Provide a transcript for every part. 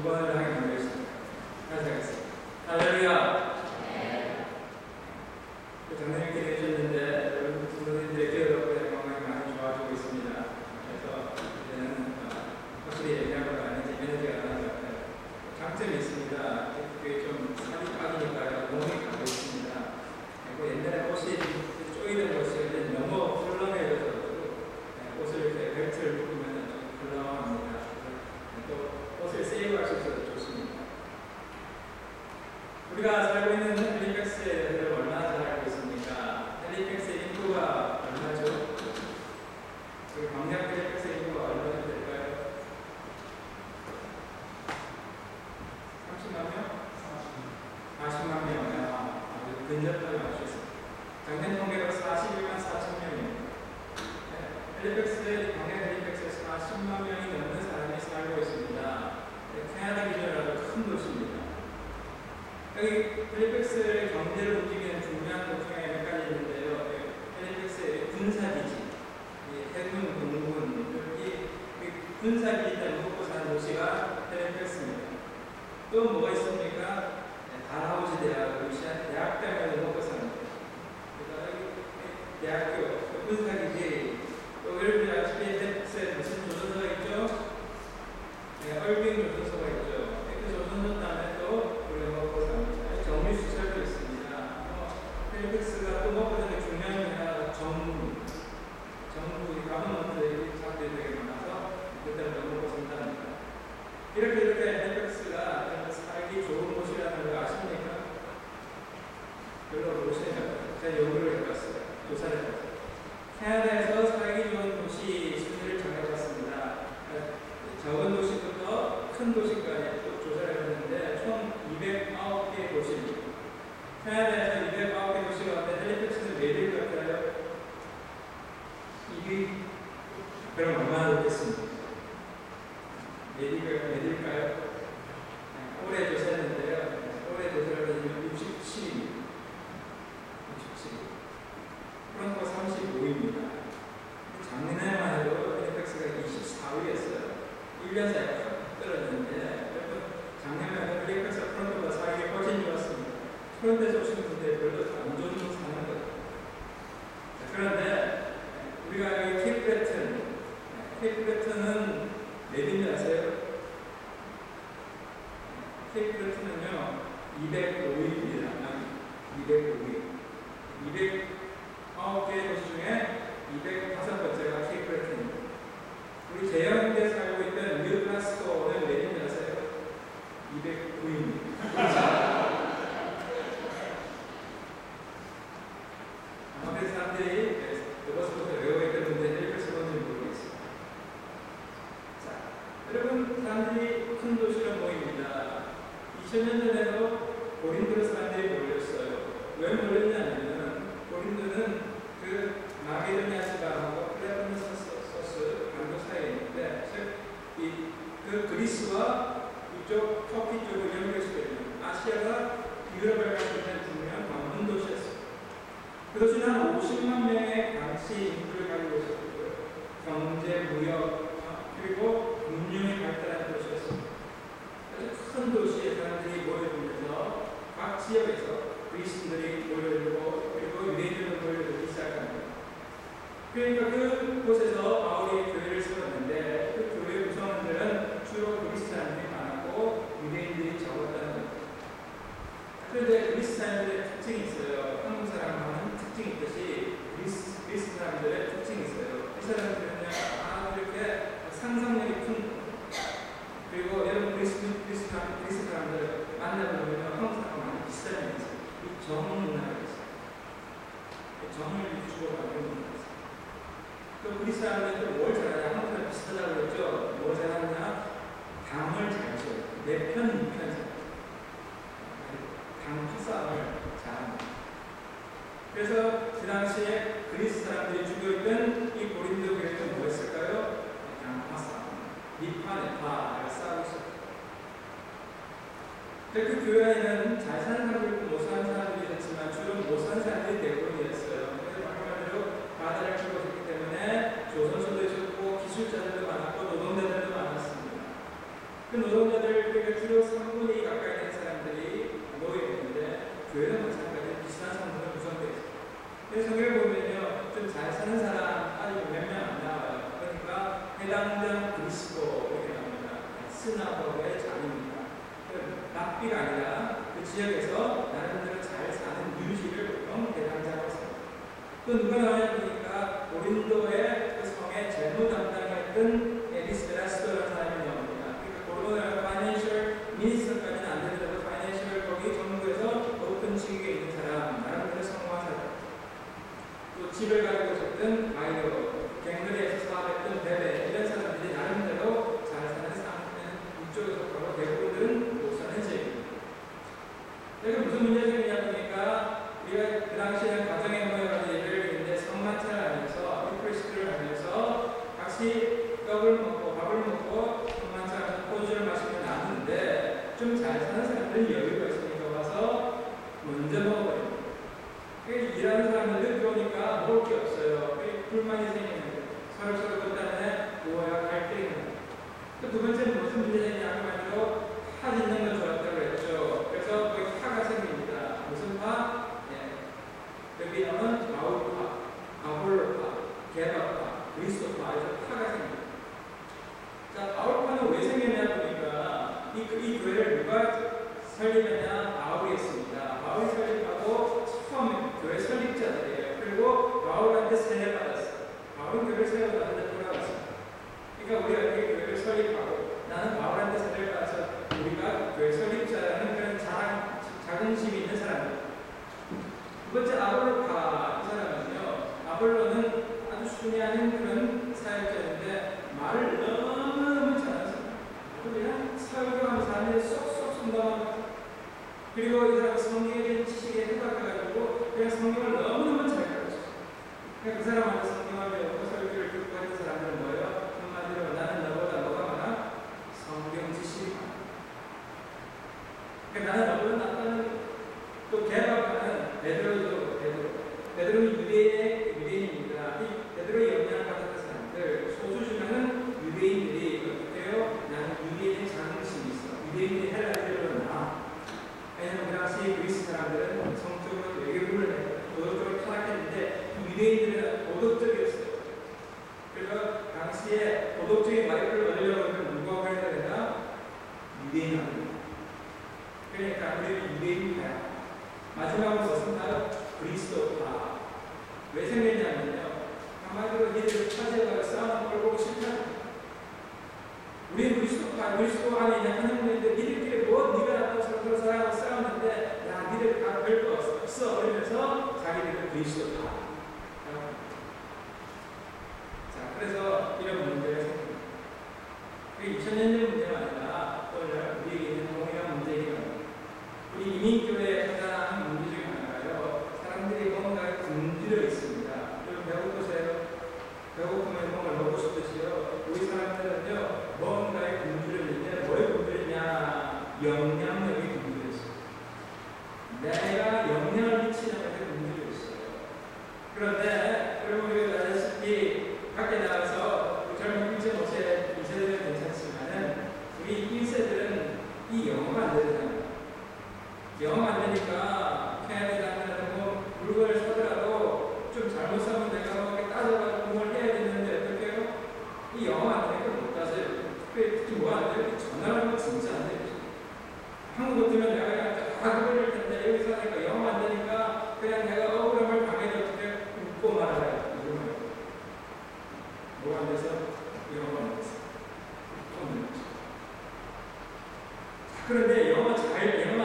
번을 하게 만들었습니다. 다시 하겠습니다. 할렐루야. 작년에 기대해주셨는데 여러분 부모님들의 기회로 건강이 많이 좋아지고 있습니다. 그래서 이제는 확실히 얘기한 건 아닌지 에너지가 나는 것 같아요. 장점이 있습니다. 그게 좀 살이 빠지니까 몸이 가고 있습니다. 그리고 옛날에 옷이 쪼이던 옷이 너무 훌렁해져서 옷을 이렇게 벨트를 묶으면 좀 훌렁합니다. 또 옷을 세이브할 수 있어서 좋습니다. 우리가 살고 있는 헬리팩스에 대해서 얼마나 잘 알고 있습니까? 헬리팩스의 인구가 얼마죠? 우리 광약 헬리팩스의 인구가 얼마나 될까요? 30만 명? 40만 명. 아주 근접하게 맞추셨습니다. 작년 통계로 41만 4천 명입니다. 헬리팩스의 광약 헬리팩스에 40만 명이 넘는 사람이 살고 있습니다. 캐나다 기준으로 큰 도시입니다. 여기 헬리팩스의 경제를 움직이는 중요한 것 중에 몇 가지 있는데요. 헬리팩스의 군사기지, 해군, 공군, 여기 군사기지를 먹고 사는 도시가 헬리팩스입니다. 또 뭐가 있습니까? 달하우지 대학, 루시안 대학병원을 먹고 삽니다. 그래서 여기 대학교, 군사기지, 또 여러분이 아시다시피 헬리팩스에 무슨 조선소가 있죠? 얼빙 조선소가 있죠. 그 조선소 다음에 또 우리가 먹고 삽니다. 정유시설도 있습니다. 헬리팩스가 또 먹고 사는 중요한 하나가 정부, 가버먼트들이 사람들이 되게 많아서 그때부터 먹고 산답니다. 이렇게 헬리팩스가 살기 좋은 곳이라는 걸 아십니까? 별로 모르시네요. 제가 연구를 해봤어요. 조사를 해봤어요. 캐나다에서 살기 좋은 도시 순위를 정해봤습니다. 적은 도시부터 큰 도시까지 또 조사를 했는데 총 209개 도시입니다. 캐나다에서 209개 도시 가운데 헬리팩스는 몇일 같아요? 이게 그럼 얼마나 됐겠습니까? 몇일까요? 올해 조사했는데요. 올해 조사를 했는데 67입니다. 67. 토론토가 35입니다. 작년에만 해도 헬리팩스가 24위였어요. 1년 사이에 확 떨어졌는데 작년에 헬리팩스가 토론토가 사이에 훨씬 좋았습니다. 토론토에서 오신 분들 별로 안 좋은 곳 사는 거예요. 그런데 우리가 여기 케이프 브레튼은 몇인지 아세요? 케이프 브레튼은요 205위입니다. 205위. 209개 도시 중에 205번째가 케이프 브레튼입니다. 우리 제형인데 살고 있던 뉴글라스고는 몇인지 아세요? 209위입니다. 아마 그 사람들이 그것부터 외우고 있던 분들 헬리팩스 뭔지 모르겠어요. 자, 여러분 사람들이 큰 도시로 모입니다. 2000년 전에도 고린도 사람들이 몰렸어요. 왜 몰렸냐면 고린도는 그 마게도니아 지방하고 플레폰소스 강도 사이에 있는데 그 그리스와 이쪽 터키 쪽을 연결시켜 있는 아시아가 유럽을 가지고 있는 중요한 관문 도시였어요. 그 도시는 한 50만 명의 당시 인구를 가지고 있었고요. 경제, 무역, 그리고 문명이 발달한 도시였습니다. 아주 큰 도시에 사람들이 모여들면서 각 지역에서 그리스인들이 모여들고 그리고 유대인들도 모여들기 시작합니다. 그러니까 그곳에서 바울이 교회를 세웠는데 그 교회 구성원들은 주로 그리스 사람들이 많았고 유대인들이 적었다는 겁니다. 그런데 그리스 사람들의 특징이 있어요. 한국 사람하고는 특징이 있듯이 그리스 사람들의 특징이 있어요. 이 사람들은요, 이렇게 상상력이 큰 그리고 여러분 그리스 사람들 만나보면 한국 사람하고 많이 비슷한 면이 있어요. 이 정 문화가 있어요. 정을 주고받는 문화가 있어요. 또 그리스 사람들은 뭘 잘하냐? 한국 사람 비슷하다고 그랬죠? 뭘 잘하느냐? 당을 잘 줘요. 내 편, 이 편. 당 파싸움을 잘합니다. 그래서 그 당시에 그리스 사람들이 죽여있던 이 고린도 교회는 뭐였을까요? 당 파싸움. 니파, 네파가 싸우고 있었죠. 그 교회 안에는 잘 사는 사람들이 있고 못 사는 사람들이 있었지만 주로 못 사는 사람들이 대부분이었어요. 그래서 한마디로 바다를 키우고 있기 때문에 조선소도 있었고 기술자들도 많았고 노동자들도 많았습니다. 그 노동자들 대당장 그리스도 이렇게 나옵니다. 스나버의 장입니다. 납비가 아니라 그 지역에서 나름대로 잘 사는 유지를 보통 대당장으로 씁니다. 또 누가 나오냐 보니까 고린도의 그 성의 재무 담당했던 에리스베라스도라는 사람이 나옵니다. 그러니까 고린도의 파이낸셜 미니스터까지는 안 되더라도 파이낸셜 거기 정부에서 높은 직위에 있는 사람, 나름대로 성공한 사람, 또 집을 가지고 있었던 마이너, 갱그리에서 사업했던 베베, 이런 사람들이 나름대로 잘 사는 사람들은 이쪽에 속하고 대부분들은 못 사는 지역입니다. 여기 무슨 문제가 생기냐 보니까 우리가 그 당시에는 가정에 모여가지고 예배를 드리는데 성만찬을 하면서 유크리스트를 하면서 같이 떡을 먹고 밥을 먹고 성만찬하면서 포주를 마시며 나누는데 좀 잘 사는 사람들은 여유가 있으니까 와서 먼저 먹어버립니다. 일하는 사람들은 들어오니까 먹을 게 없어요. 불만이 생기는 거예요. 서로 그것 때문에 오해와 갈등이 나요. 또 두 번째는 무슨 문제가 있냐면 말대로 파 짓는 걸 좋았다고 했죠. 그래서 거기 파가 생깁니다. 무슨 파? 여기 나오는 바울파, 아볼로파, 게바파, 그리스도파에서 파가 생깁니다. 자, 바울파는 왜 생겼냐 보니까 이 교회를 누가 설립했냐? 바울이 했습니다. 바울이 설립하고 처음 교회 설립자들이에요. 그리고 바울한테 세례받았어요. 바울은 교회를 세워받는데 돌아갔습니다. 그러니까 우리가 이렇게 교회를 설립하고 나는 바울한테 세례를 받아서 우리가 교회 설립자라는 그런 자긍심이 있는 사람입니다. 두 번째 아볼로파, 이 사람은요, 아볼로는 아주 순위하는 그런 사역자인데 말을 너무너무 잘하습니다. 그냥 설교하는 사람이 쏙쏙 순방합니다. 그리고 이 사람 성경에 대한 지식에 해박해가지고 그냥 성경을 너무너무 잘 가르쳐요. 그러니까 그 사람한테 성경을 배우고 설교를 듣고 하는 사람들은 뭐예요? 한마디로 나는 너보다 뭐가 많아? 성경 지식이 많아. 그러니까 나는 너보다 낫다는. 또 게바파는 베드로는 유대인입니다. 이 베드로의 영향을 받았던 사람들, 소수 중에는 유대인들이 어떻게 해요? 나는 유대인의 자긍심이 있어. 유대인의 헬라인들로 나. 왜냐하면 그 당시 그리스 사람들은 성적으로 외교를 해요. 도덕적으로 타락했는데 유대인들은 도덕적이었어요. 그래서 당시에 도덕적인 마이크를 얻으려고 하면 누구하고 해야 되나? 유대인하고. 그러니까 우리는 유대인파야. 마지막으로 무슨 말? 그리스도파. 왜 생겼냐면요. 한마디로 니들 차지해가지고 싸우는 걸 보고 싫다. 우리는 그리스도파, 그리스도 안에 있는 하나님인데 니들끼리 뭐 니가 나쁘고 서로 사랑하고 싸우는데 야 니들 다 별거 없어. 그러면서 자기들은 그리스도파. 자, 그래서 이런 문제가 생깁니다. 그게 2000년 문제가 아니라 오늘 우리에게 있는 동일한 문제이긴 합니다. 우리 이민교회의 가장 문제 중에 하나가요. 사람들이 뭔가에 굶주려 있습니다. 여러분 배고프세요? 배고프면 뭔가 먹고 싶으시요? 우리 사람들은요, 뭔가에 굶주려 있는데 뭐에 굶주려 있냐? 영향력이 굶주려 있어요. 내가 영향을 미치는 것에 굶주려 있어요. 그런데 여러분 우리가 아시다시피 밖에 나가서 젊은 1.5세들은 괜찮지만은 우리 1세들은 이 영어가 안 되잖아요. 영어 안 되니까 캐나다에 뭐 물건을 사더라도 좀 잘못 사면 내가 뭐 따져가지고 뭘 해야 되는데 어떻게 해요? 이 영어 안 되니까 못 따져요. 특히 뭐 안 돼요? 전화를 하면 진짜 안 돼요. 한국 같으면 내가 그냥 다 그럴 텐데 여기서 하니까 영어 안 되니까 그냥 내가 억울함을 당해도 어떻게 웃고 말아요. 뭐가 안 돼서? 영어가 안 돼서. 그런데 영어가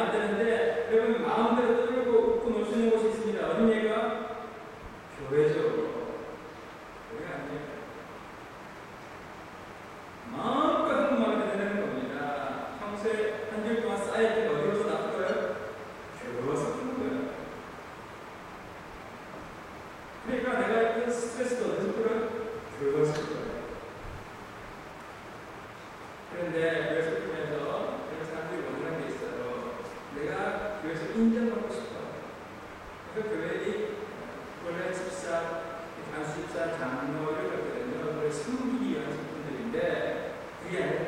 안 되는데 여러분 마음대로 떠들고 웃고 놀 수 있는 곳이 있습니다. 어디입니까? 교회죠. 교회 아니에요. 마음껏 한국말을 되는 겁니다. 평소에 한 줄 동안 쌓일 때 어디로서 나쁜 거예요? 교회 와서 푸는 거예요. 그러니까 내가 그 스트레스도 어디서 풀어요? 교회 와서 풀어요. 그런데 교회에서 풀면서 사람들이 원하는 게 있어요. 내가 교회에서 인정받고 싶어. 그래서 교회에 원래 집사, 단수 집사, 장로 이런 것들은요, 그걸 섬기기 위한 분들인데 그게 아니라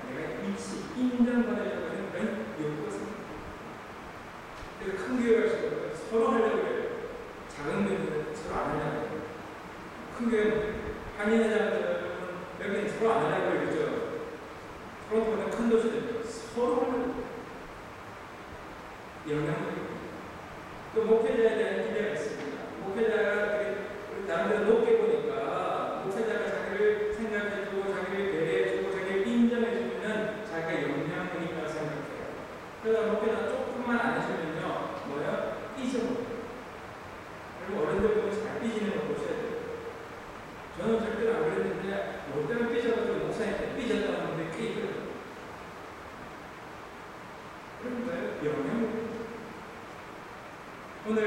내가 위치, 인정받으려고 하는 그런 욕구가 생깁니다. 그래서 큰 교회 갈수록 서로 하려고 해요. 작은 교회는 서로 안 하려고 해요. 큰 교회는 한인회장들은 여기는 서로 안 하려고 해요. 큰 도시들 서로 영향을 또 목회자에 대한 기대가 있습니다. 목회자가 남들 높게 보니까 목회자가 자기를 생각해주고 자기를 배려해주고 자기를 인정해주면 자기가 영향력이 있다고 생각해요. 그러다 목회자 조금만 안 해주면요 뭐야? 삐져버려요. 그리고 어른들 보면 잘 삐지는 거 보셔야 돼요. 저는 절대로 안 그랬는데 뭐 때문에 삐져가지고 목사님한테 삐졌다는 분들이 꽤 있거든요. 그런 거예요. 영향력. 오늘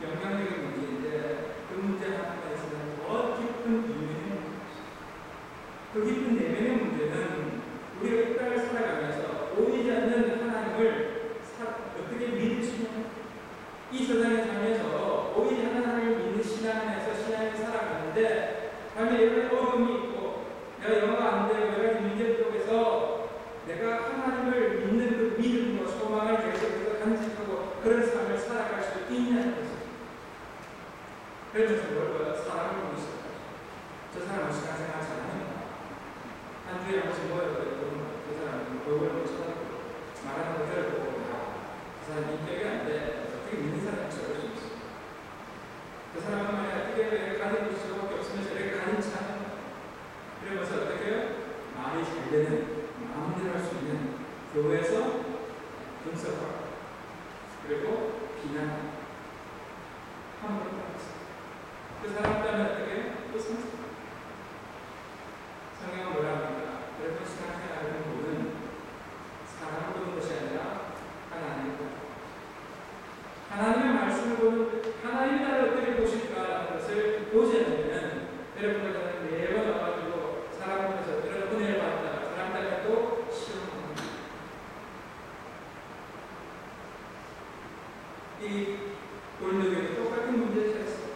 영향력의 문제인데 그 문제 하나에 있어서 더 깊은 내면의 문제. 그 깊은 내면의 문제는 우리가 이 땅을 살아가면서 보이지 않는 하나님을 어떻게 믿으시냐. 이 세상에 살면서 보이지 않는 하나님을 믿는 신앙 안에서 신앙을 살아가는데 삶에 여러 어려움이 있고 내가 영어가 안 되고 여러 가지 문제 속에서 내가 하나님을 믿는 그 믿음과 소망을 계속해서 간직하고 그런 삶을 살아갈 수 있냐는 것입니다. 그러면서 뭘 봐요? 사람을 보고 있어요. 저 사람은 신앙생활 잘하는가? 한 주에 한 번씩 모여서 그 사람은 얼굴을 쳐다보고 말하는 거 들어보고 그 사람 인격이 안 돼. 어떻게 믿는 사람이 저럴 수 있어? 그 사람은 만약 어떻게 가는 곳이 저밖에 없으면 저렇게 가는 차 이러면서 어떻게 해요? 말이 잘 되는 마음대로 할 수 있는 교회에서 분석하고 그리고 비난하고 함부로 말했어요. 그 사람 때문에 어떻게 해요? 또 상습하고 성경은 뭐라 합니까? 여러분 신앙생활하는 분은 사람을 보는 것이 아니라 하나님을 보는 하나님의 말씀을 보는 하나님이 나를 어떻게 보실까라는 것을 보지 않으면 여러분들은 매번 와가지고 사람 앞에서 이런 은혜를 받다 사람 때문에 또 실험합니다. 이 고린도교회도 똑같은 문제가 있어요.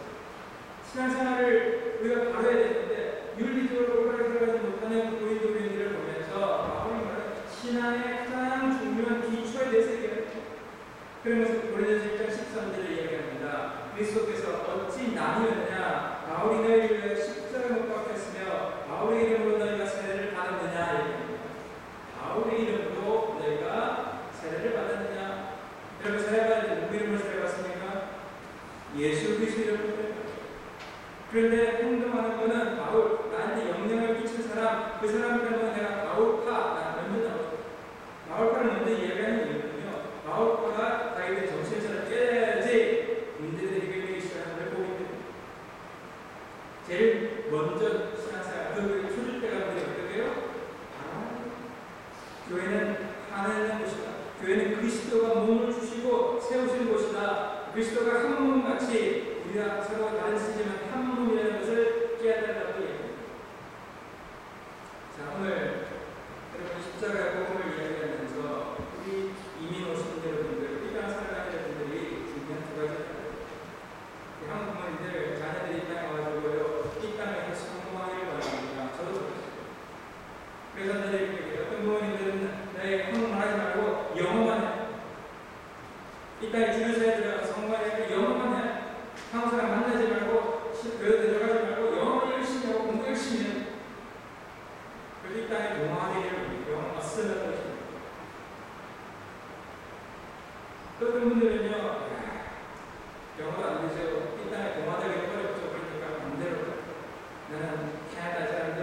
신앙생활을 우리가 바로 해야 되는데 윤리적으로 올바르게 들어가지 못하는 고린도교회들을 보면서 바울이 말하는 신앙의 가장 중요한 기초에 대해서 얘기해요. 그러면서 고린도서 1장 13절을 이야기합니다. 그리스도께서 어찌 나뉘었느냐 바울이 너희를 위해 십자가에 못 박혔으며 바울의 이름으로 너희가 세례를 받았느냐 얘기합니다. 바울의 이름으로 너희가 세례를 받았느냐. 여러분 세례 받을 때 누구 이름으로 세례 받습니까? 예수 그리스도 이름으로. 그런데 행동하는 것은 바울 나한테 영향을 끼친 사람 그 사람 때문에 내가 바울파 먼저 나오죠. 바울파를 먼저 이야기하는 이유는요. 바울파가 자기들 정신처럼 깨야지 문제들이 해결되기 시작하는 걸 보기 때문에 제일 먼저 신앙생활 그 초질 때가 우리가 어떻게 해요? 교회는 하나님의 곳이다. 교회는 그리스도가 몸을 주시고 세우신 곳이다. 그리스도가 한 몸같이 우리가 서로 다른 시지만 한 몸이라는 것을 깨달으라고 얘기합니다. 자 오늘 여러분 십자가의 복음을 이야기하면서 우리 이민 오신 여러분들, 이 땅 살아가는 여러분들이 중요한 두 가지입니다. 한국 부모님들 자녀들이 이 땅에 와가지고요, 이 땅에서 성공하기를 바랍니다. 저도 그렇습니다. 그래서 저희 어떤 부모님들은 내 한국말 하지 말고 영어만 해. 이 땅에 주류사에 들어가서 성공하려면 영어만 해. 한국 사람 만나지 말고 교회 들어가지 말고 영어 열심히 하고 공부 열심히 해. 그래서 이 땅에 동화되기를 영어가 쓰는 것입니다. 또 어떤 분들은요, 영어가 안 되죠. 이 땅에 동화되기 어렵죠. 그러니까 반대로 나는 캐나다 사람들,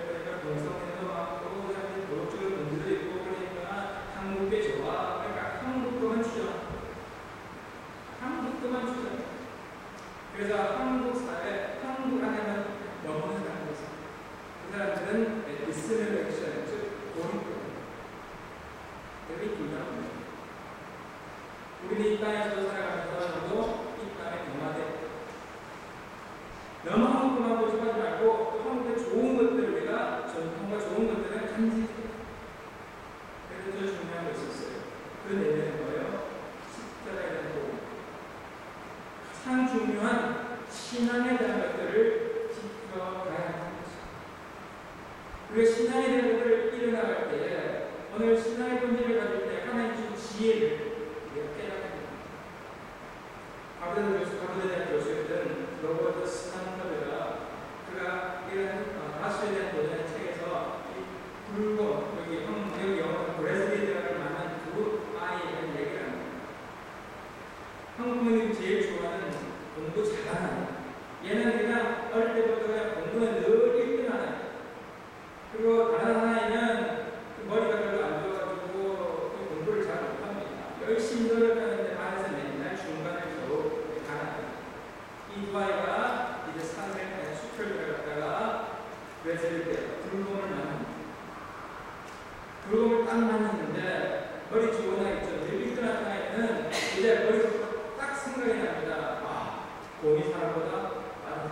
그러니까 동성애도 많고 사람들이 도덕적으로 문제도 있고 그러니까 한국에 좋아. 그러니까 한국도만 주죠. 한국도만 주죠. 그래서 한국 사회, 한국 안에만 머무는 사람들이 있습니다. 그 사람들은 디스리렉션, 즉 고립감. 그게 불가합니다. 우리는 이 땅에서 살아가면서 이 땅에 동화돼. 너무 한국만 고집하지 말고 또 한국의 좋은 것들 우리가 전통과 좋은 것들을 간직해. 그래서 더 중요한 것이 있어요. 그 내면은 뭐예요? 십자가에 대한 복음. 가장 중요한 신앙에 대한 것들을 지켜가야 하는 것입니다. 우리가 신앙에 대한 것들을 이뤄나갈 때 오늘 신앙의 본질을 가질 때 하나님 주신 지혜를 우리가 깨닫게 됩니다. 하버드 대학 교수였던 로버트 스탄퍼드가 그가 이런 가수에 대한 도전의 책에서 이 붉은 여기 시도를 하는데 안에서 맨날 중간을 겨우 가나요. 이 두 아이가 이제 산에 숲을 들어갔다가 외세를 때 불곰을 만납니다. 불곰을 딱 만났는데 머리 좋은 아이 있죠. 늙기 떠난 아이는 이제 머리부터 딱 생각이 납니다. 아, 곰이 사람보다 빠르다.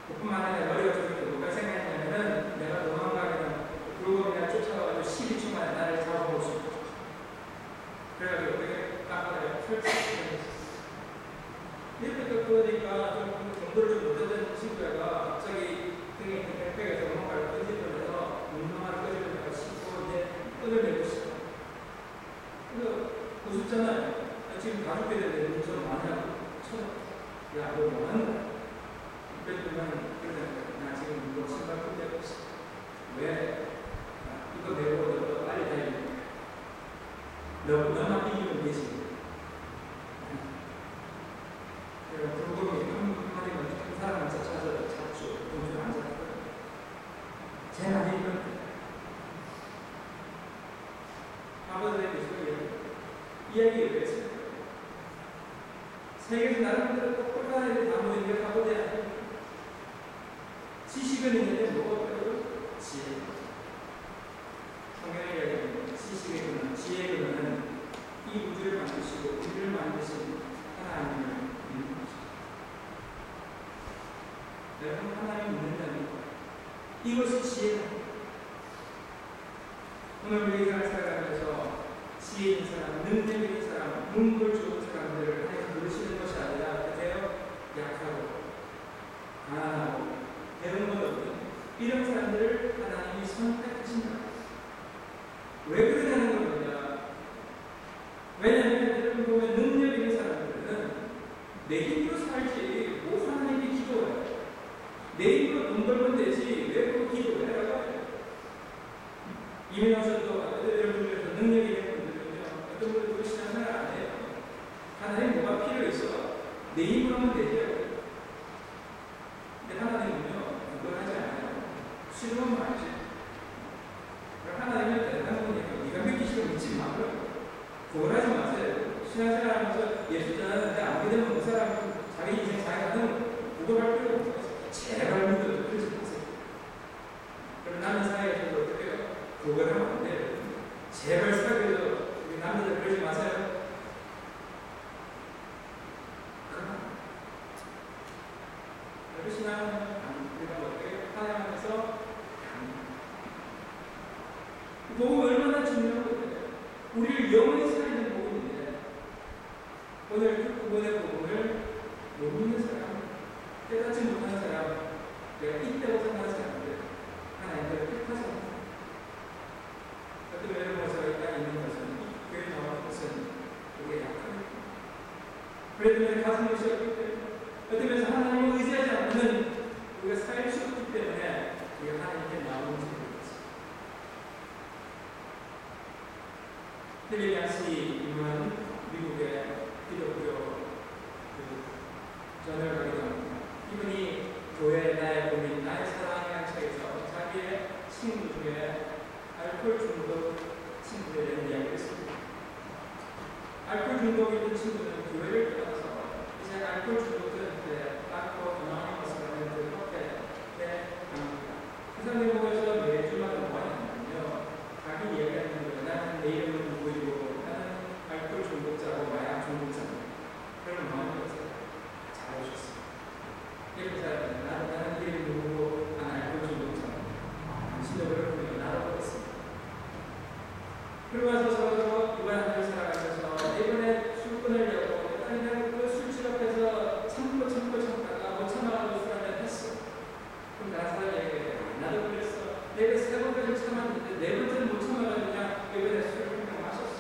그뿐만 아니라 머리가 좀 누가 생각했냐면은 내가 도망가면 불곰이나 쫓아가서 12초 만에 나를 잡아볼 수 있다. 그래가지고 되게 깜빡하게 펼치고 이렇게 겪으니까 좀 공부를 좀 못했던 친구가 갑자기 등에 있는 백팩에서 뭔가를 던지면서 운동화를 던지면서 씻고 이제 끈을 내고 싶어. 그래서 우습잖아요. 지금 가족들에 대해 좀 많이 하고 쳐다. 야, 너 뭐 하는 거야? 그랬더니 나 지금 이거 신발 끈내고 있어. 왜? 이거 내고 너 빨리 다니는 거야. 너만 이기면 되지. 그래서 불곰이 한마디만 한 사람을 찾아서 잡죠. 동전 안 잡고요. 제 말이 이건 아버지의 이야기 왜 했어요? 세계에서 나름대로 똑똑한 애들이 다 모이는 게 아버지 아니에요. 지식은 있는데 뭐가 없어요? 지혜. 성경의 이야기는 지식의 근원, 지혜의 근원은 이 우주를 만드시고 우주를 만드신 하나님을 믿는 것이죠. 여러분, 하나님 믿는다는 것, 이것이 지혜다. 오늘 우리 세상을 살아가면서 지혜 있는 사람, 능력 있는 사람, 문물 좋은 사람들을 하나님 부르시는 것이 아니라 그대요 약하고 가난하고 배운 것 없는 이런 사람들을 하나님이 선택하신다. 왜 그러냐는 겁니다. 왜냐하면 여러분 보면 능력 있는 사람들은 내 힘으로 살지 뭐 하나님이 기도해요. 내 힘으로 돈 벌면 되지 왜 그 기도해? 라고 해요. 이민호서도 여러분 중에서 능력이 있는 분들은요, 어떤 분들 그러시는 말 안 해요. 하나님 뭐가 필요 있어? 내 힘으로 하면 되죠. 근데 하나님은요, 그걸 하지 않아요. 싫으면 말지. 하나님은 대단한 분이에요. 네가 믿기 싫으면 믿지 마. 그걸 하지 마세요. 신앙생활 하면서 예수 전하는데 안 믿으면 그 사람은 자기 인생 자기가 하는 그걸 할 필요가 없어요. 제발 믿어도 그러지 마세요. 그럼 나는 사회에서도 어떻게 해요? 그걸 하면 안 돼요. 제발 사회에서 우리 남자들 그러지 마세요. 그럼 신앙은 우리가 어떻게 하나님께서 복음 얼마나 중요한 거예요. 우리를 영원히 살리는 복음인데 오늘 그 복음의 복음을 못 믿는 사람, 깨닫지 못하는 사람, 내가 있다고 생각하는 사람들 하나님께서 택하셨습니다. 어떤 여러분 모습이 딱 있는 것은 이 교회 나오는 것은 우리의 약합니다. 그래도 가슴이 쉬었기 때문에 어떤 면에서 하나님을 의지하지 않는 우리가 살 수 없기 때문에 우리가 하나님께 나오는 것입니다. 헬리아시 이만 미국의 기독교 전을 가게 됩니다. 이분이 교회 나의 고민, 나의 사랑이라는 책에서 자기의 친구 중에 알코올 중독 친구에 대한 이야기를 했습니다. 알코올 중독이 있는 친구는 교회를 떠나서 이제 알코올 중독들한테 알코올 어나니머스라는 그 협회에 갑니다. 그 사람들이 모여서 매주마다 뭐 하냐면요, 자기 이야기하는 거예요. 나는 내 이름은 누구이고 나는 알코올 중독자고 마약 중독자입니다. 그러면 뭐 하는 거죠? 잘해주셨습니다. 이렇게 살았는데 나는 이름이 누구고 나는 알코올 중독자입니다. 당신도 그렇군요. 나도 그렇습니다. 그러고 와서 서로 이번 한 달 살아가면서 이번에 술 끊으려고 그냥 그 술집 앞에서 참다가 못 참아가지고 술 한잔 했어. 그럼 다른 사람이 얘기해. 나도 그랬어. 내가 3번까지 참았는데 4번째는 못 참아가지고 그냥 이번에 술을 그냥 마셨어.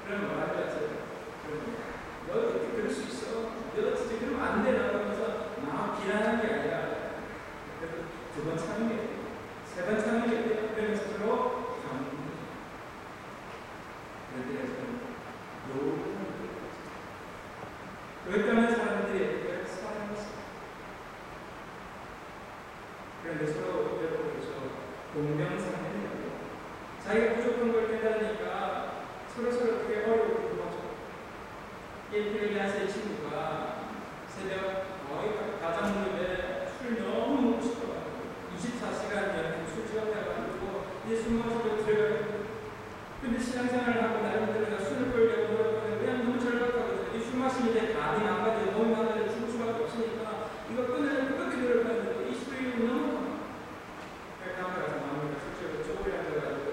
그럼 뭐라 그랬어요? 너 어떻게 그럴 수 있어? 너 진짜 그러면 안 돼. 나가면서 막 비난하는 게 아니라 그래도 2번 참은 게 돼요. 3번 참은 게 돼요. 그러면서 서로 그랬다면 사람들이 사랑했어. 그런데 서로 여러분께서 공명상회를 자기가 부족한 걸 깨달으니까 서로서로 어떻게 어려움을 도와줘. 필리아스의 친구가 새벽 거의 가장 무렵에 술 너무 먹고 싶어가지고 24시간 연속 술집에 가가지고 이제 술 마시러 들어가요. 근데 신앙생활을 하고 나름대로 술을 끌려고 노력하는데 그냥 너무 절박하거든요. 이 술 마시면 이제 간이 망가지고 몸이 망가지고 죽을 수밖에 없으니까 이거 끊으려고 그렇게 노력하는데 이 술이 너무 강해. 그래서 가서 마음이 술집으로 쪼그려 앉아가지고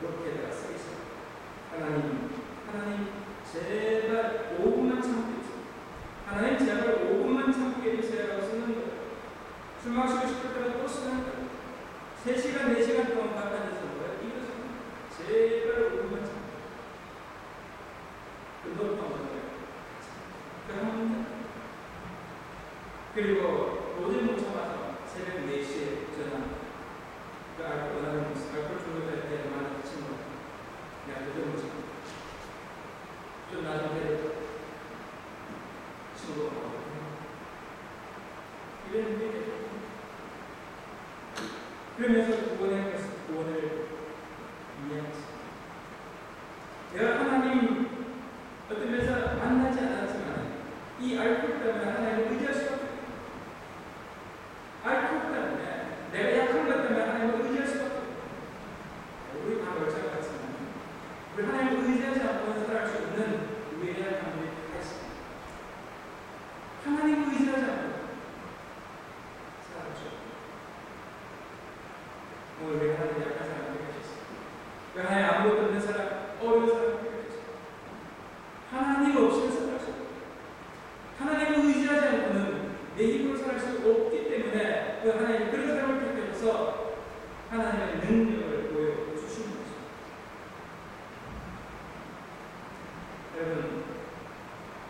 이렇게 쓰겠어요. 하나님 제발 5분만 참게 해주세요. 하나님 제발 5분만 참게 해주세요라고 쓰는 거예요. 술 마시고 싶을 때마다 또 쓰는 거예요. 3시간, 4시간 동안 바깥에서 뭐예요? 이것은 제발 5분만 참게. 그 높은 거예요. 그리고 도저히 못 참아서 새벽 4시에 전화. 그 알코올 중독할 때 많은 친구. 내가 도저히 못 참아. 좀 나중에 친구가 이랬는데 그러면서 구원을 이해했어요. 내가 하나님 어떤 면에서 만나지 않았지만 이 알코올 때문에 하나님을 의지할 수밖에 없어요. 알코올 때문에 내가 약한 것 때문에 하나님을 의지할 수밖에 없어요. 우리 다 멀쩡한 것 같지만 우리 하나님을 의지하지 않고는 살아갈 수 없는 위대한 감정이 있습니다. 하나님을 의지하지 않고 살아갈 수 없어요. 오늘 우리 하나님 약한 사람을 해주셨어요. 왜 하나님 아무것도 없는 사람, 어려운 사람을 해주셨어요. 하나님 없이는 살아갈 수 없어요. 하나님을 의지하지 않고는 내 힘으로 살아갈 수 없기 때문에 그 하나님 그런 사람을 택해서 하나님의 능력을 보여주시는 것입니다. 여러분,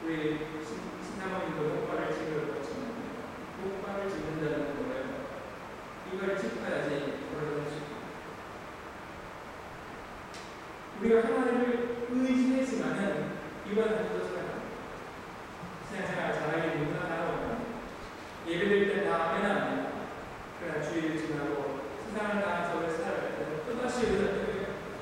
우리 신사모님도 목발을 찍으러 갔지만 목발을 찍는다는 거예요. 이걸 짚어야지 돌아다닐 수 있다. 우리가 하나님을 의지했지만은 이번 한 주도 살아갑니다. 신앙생활 잘하기 누구나 잘하거든요. 예배드릴 때 다 아멘 안 합니다. 그러나 주일을 지나고 세상을 나가서 살아갈 때는 또다시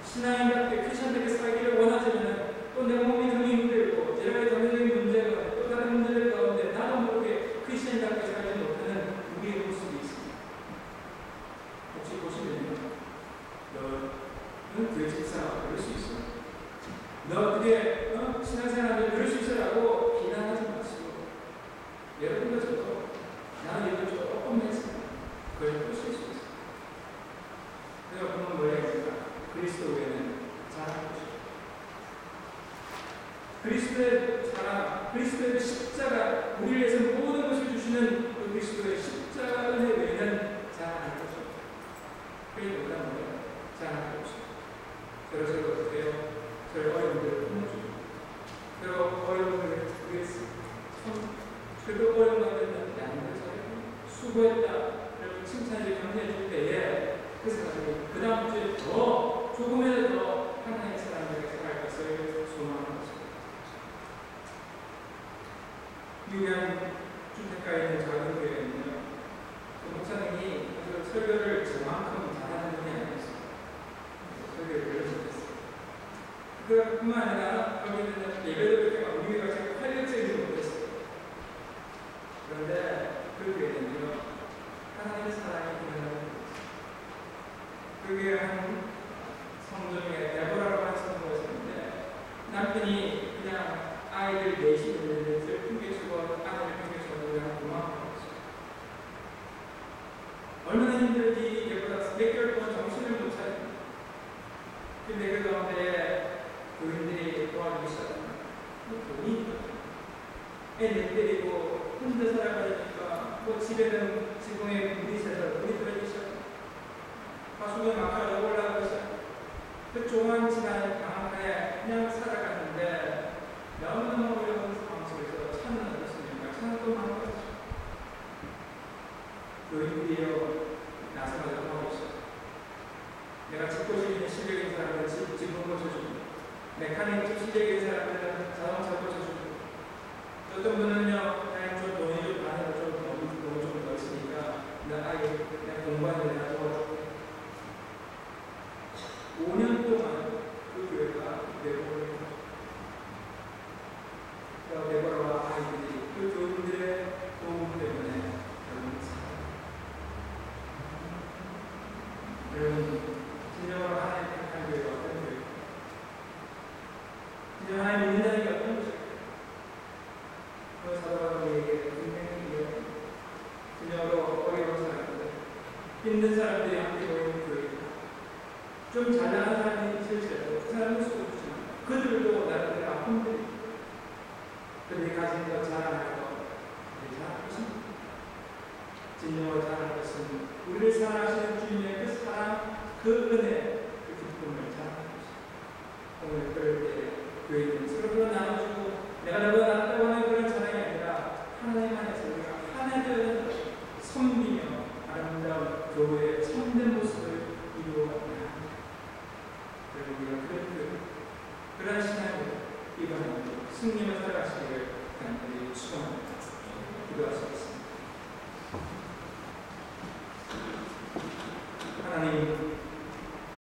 신앙인답게 크리스천답게 살기를 원하지만 또 내 몸이 너무 힘들고 여러 가지 경제적인 문제가 또 다른 문제들 가운데 나도 모르게 크리스천답게 살지 못하는 우리의 모습이 있습니다. 혹시 보시면요, 너는 교회 집사가 그럴 수 있어. 너 어떻게 신앙생활하면 그럴 수 있어라고 비난하지 마시고 여러분도 저도 나는 이걸 조금 했습니다. 그걸 보실 수 있어요. 내가 보면 뭐라 했을까? 그리스도 외에는 잘하는 것이죠. 그리스도의 사랑, 그리스도의 십자가, 우리를 위해서 모든 것을 주시는 그 그리스도의 십자가 은혜 외에는 잘하는 것이죠. 그게 뭐라 뭐예요? 잘하는 것이죠. 저를 어떻게 해요? 저를 어려운들을 품어주고 그리고 어려운들을 위해서 저도 어려운 가운데 나는 수고했다 라고 칭찬을 경례해 줄 때에 그 사람이 그 다음 주에 더 조금이라도 더 하나님의 사람에게 살아갈 것을 소망하는 것입니다. 유명한 주택가에 있는 작은 교회는요, 그 목사님이 아주 설교를 저만큼 잘하는 분이 아니었어요. 설교를 별로 못했어요. 그뿐만 아니라 거기는 예배도 그렇게 막 우리가 지금 활력적이지 못했어요. 그런데 그 교회는요, 하나님의 사랑이 그냥 그게 한 성도 중에 데보라라고 하는 성도가 있었는데 남편이 그냥 아이들 넷이 있는데 풍겨주고 아내를 풍겨주고 그냥 고마워하고 있어요. 얼마나 힘들지 데보라 100개월 동안 정신을 못 차립니다. 근데 그 가운데 교인들이 도와주기 시작합니다. 돈이 있거든요. 애를 때리고 혼자 살아가니까 뭐 집에는 지붕에 물이 새서 물이 떨어지기 시작합니다. 화수에 막혀서 올라가기 시작합니다. 그 조만 지난 방학에 그냥 살아갔는데 너무너무 어려운 상황 속에서 차는 어떻습니까? 차는 또 망가졌죠. 교인들이요 나서가지고 하고 있어요. 내가 집고 있는 실력인 사람은 집을 고쳐줍니다. 메카닉 실력인 사람들은 자동차 고쳐줍니다. 어떤 분은요, 그냥 좀 돈이 좀 많아서 좀 너무 좀 넣었으니까 내가 공부하는 데나 도와줄게. 5년 동안 그 교회가 내고 하나님 믿는다는 게 어떤 것일까요? 그 사도가 우리에게 분명히 진정으로 어려운 사람들, 힘든 사람들이 함께 모이는 교회다. 좀 잘나가는 사람이 있을지라도 그 사람을 수도 없지만 그들도 나름대로 아픔들이 그들이 가진 것 자랑할 것 그들이 자랑할 것입니다. 진정으로 자랑할 것은 우리를 사랑하시는 주님의 그 사랑, 그 은혜, 그 기쁨을 자랑하는 것입니다. 오늘 그럴 때 교회는 서로 나눠주고 내가 너보다 낫다고 하는 그런 자랑이 아니라 하나님 안에서 우리가 하나 되어 섬기며 아름다운 교회의 참된 모습을 이루어가야 합니다. 그리고 우리가 그런 신앙으로 이번에 승리만 살아가시기를 간절히 축원합니다. 기도하시겠습니다. 하나님,